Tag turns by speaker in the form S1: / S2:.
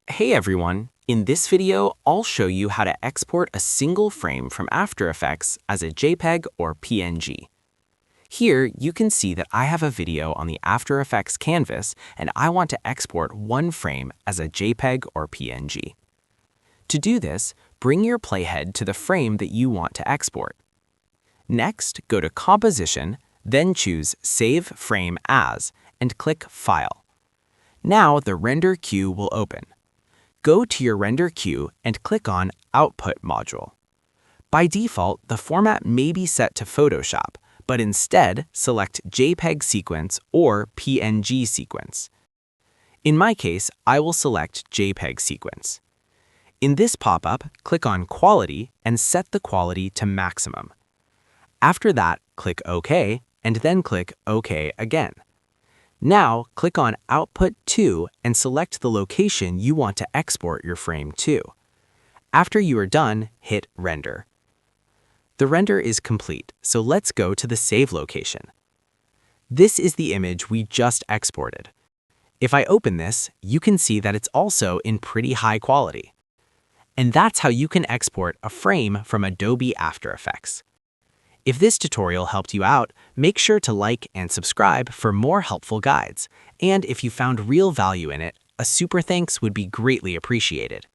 S1: Hey everyone! In this video, I'll show you how to export a single frame from After Effects as a JPEG or PNG. Here, you can see that I have a video on the After Effects canvas and I want to export one frame as a JPEG or PNG. To do this, bring your playhead to the frame that you want to export. Next, go to Composition, then choose Save Frame As and click File. Now the render queue will open. Go to your render queue and click on Output module. By default, the format may be set to Photoshop, but instead select JPEG sequence or PNG sequence. In my case, I will select JPEG sequence. In this pop-up, click on Quality and set the quality to maximum. After that, click OK and then click OK again. Now, click on Output to and select the location you want to export your frame to. After you are done, hit Render. The render is complete, so let's go to the Save location. This is the image we just exported. If I open this, you can see that it's also in pretty high quality. And that's how you can export a frame from Adobe After Effects. If this tutorial helped you out, make sure to like and subscribe for more helpful guides. And if you found real value in it, a super thanks would be greatly appreciated.